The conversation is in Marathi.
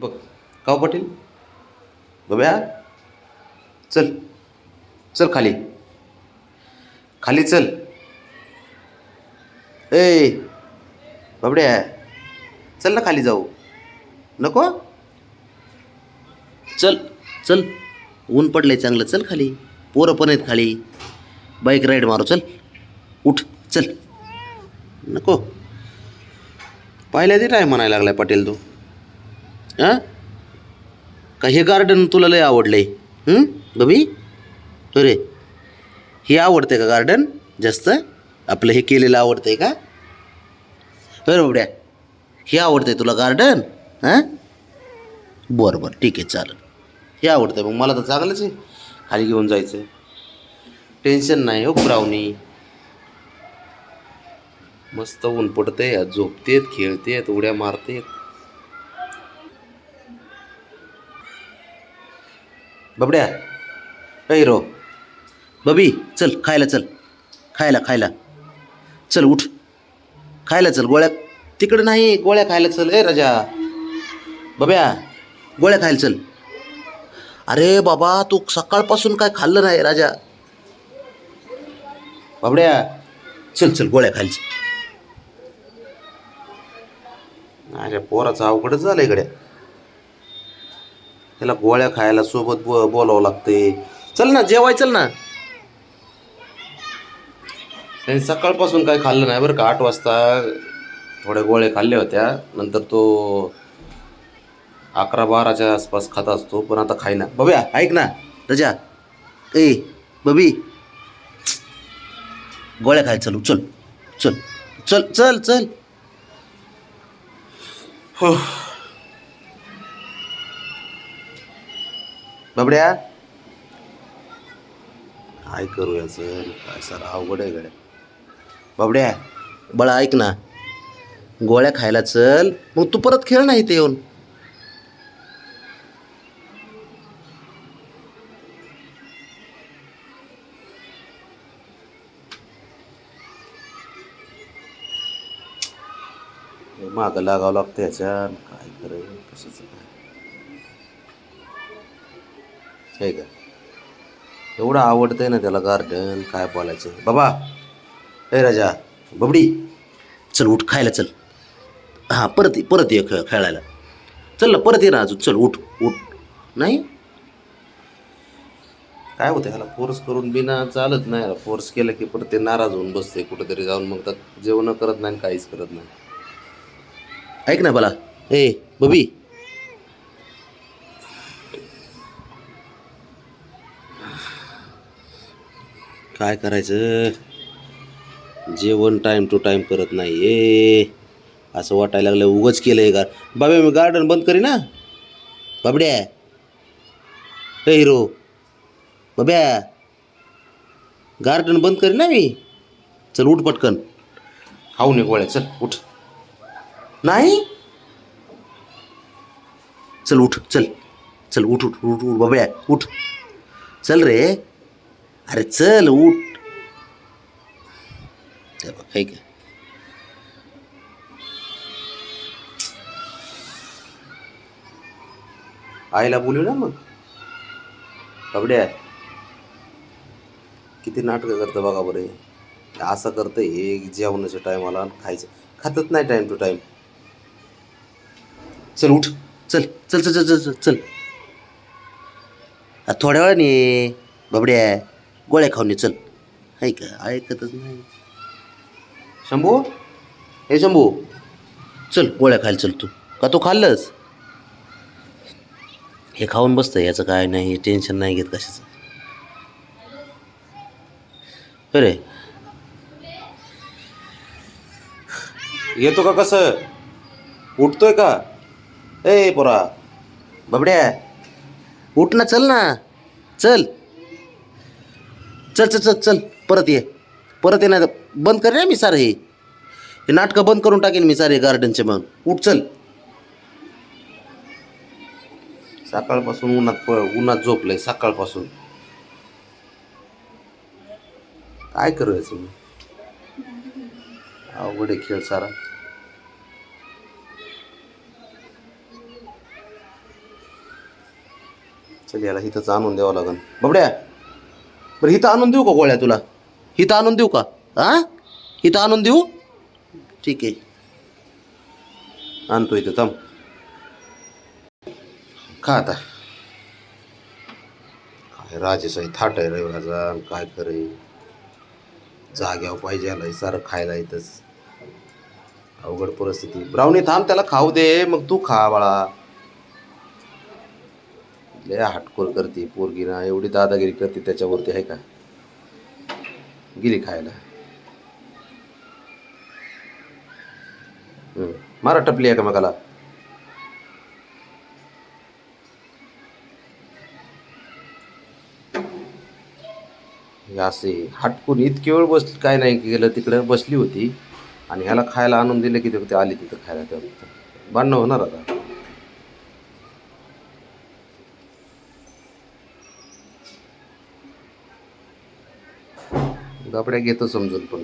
बघ काव पाटील बब्या चल चल खाली खाली चल ए बाबड्या चल ना खाली जाऊ नको चल चल ऊन पडलंय चांगलं चल खाली पोरं पण आहेत खाली बाईक राईड मारू चल उठ चल नको पाहिल्या ते काय म्हणायला लागलाय पाटील तू हां का हे गार्डन तुला लय आवडलंय बबी अरे हे आवडतंय का गार्डन जास्त आपलं हे केलेलं आवडतंय का बरं बाबड्या हे आवडतंय तुला गार्डन हां बरं बरं ठीक आहे चालेल हे आवडतंय मग मला तर चांगलंच आहे खाली घेऊन जायचं टेन्शन नाही हो ब्रावनी मस्त ऊन पडतंय झोपतेत खेळतेत उड्या मारतेत बबड्या ऐ रो बबी चल चल खायला खायला चल उठ खायला चल गोळ्या तिकडे नाही गोळ्या खायला चल ए राजा बब्या गोळ्या खायला चल अरे बाबा तू सकाळपासून काय खाल्लं नाही राजा बाबड्या चल चल गोळ्या खायला चल अरे पोराचं अवघडच झालं इकडे त्याला गोळ्या खायला सोबत बोलावं लागते चल ना जेवाय चल ना त्यांनी सकाळपासून काय खाल्लं नाही बरं का 8 वाजता थोड्या गोळ्या खाल्ल्या होत्या नंतर तो 11-12च्या आसपास खात असतो पण आता खाईना बब्या ऐक ना रजा ए बबी गोळ्या खाय चल चल चल चल चल चल हो बाबड्या काय करू याचं काय सर अवघड आहे गड्या बाबड्या बाळा ऐक ना गोळ्या खायला चल मग तू परत खेळ नाही इथे येऊन मागं लागावं लागतं ह्याच्या काय करायचं कशाचं काय का एवढं आवडतंय ना त्याला गार्डन काय बोलायचं बाबा ए राजा बबडी चल उठ खायला चल हां परत ये खेळायला चल ना परत ये ना अजून चल उठ उठ नाही काय होतं ह्याला फोर्स करून बिना चालत नाही फोर्स केलं की परत ते नाराज होऊन बसते कुठेतरी जाऊन मग तर जेवण करत नाही काहीच करत नाही ऐक ना मला ए बबी काय करायचं जेवण टाईम टू टाईम करत नाही ए असं वाटायला लागलं उगच केलं आहे का बाबा मी गार्डन बंद करी ना बाबड्या हे हिरो बाब्या गार्डन बंद करी ना मी चल उठ पटकन खाऊ नये गोळ्या चल उठ नाही चल उठ चल चल उठ उठ उठ उठ बाबड्या उठ चल रे अरे चल उठ काय का आईला बोलू ना मग बाबड्या किती नाटकं करतं बघा बरं असं करतं हे जेवणाच्या टायमाला खायचं खातच नाही टाईम टू टाईम चल उठ चल चल चल चल चल चल थोड्या वेळाने बाबड्या गोळ्या खाऊन चल आहे का ऐकतच नाही शंभू हे शंभू चल गोळ्या खायला चल तू का तू खाल्लंस हे खाऊन बसतं याचं काय नाही टेन्शन नाही घेत कशाचं अरे येतो का कसं उठतोय का ए पोरा बाबड्या उठ ना चल चल चल चल चल चल परत ये नाही बंद कर रे मी सारं हे नाटकं बंद करून टाकेन मी सारे गार्डनचे मग उठ चल सकाळपासून उन्हात झोपलंय सकाळपासून काय करायचं मी अवघड आहे खेळ सारा चल याला हिथंच आणून द्यावं लागन. बाबड्या, बरं हिथं आणून देऊ का गोळ्या तुला? हिथं आणून देऊ का? हां, हिथं आणून देऊ? ठीक आहे, आणतो इथं, थांब. खा आता. काय राजेश आहे, थाट आहे रविवारचा, काय करे. जाग्यावर पाहिजे आलाय सारं खायला येतच. अवघड परिस्थिती. ब्राउनी थांब, त्याला खाऊ दे, मग तू खा बाळा. लय हटकोर करते पोरगी ना, एवढी दादागिरी करते त्याच्यावरती आहे का? गेली खायला. मारा टपली आहे का मगाला? असे हटकून इतकी वेळ बसली, काय नाही गेलं तिकडं बसली होती आणि ह्याला खायला आणून दिलं की ते आली तिथं खायला. त्या भांडणं होणार आता. गाबड्या घेतो समजून पण.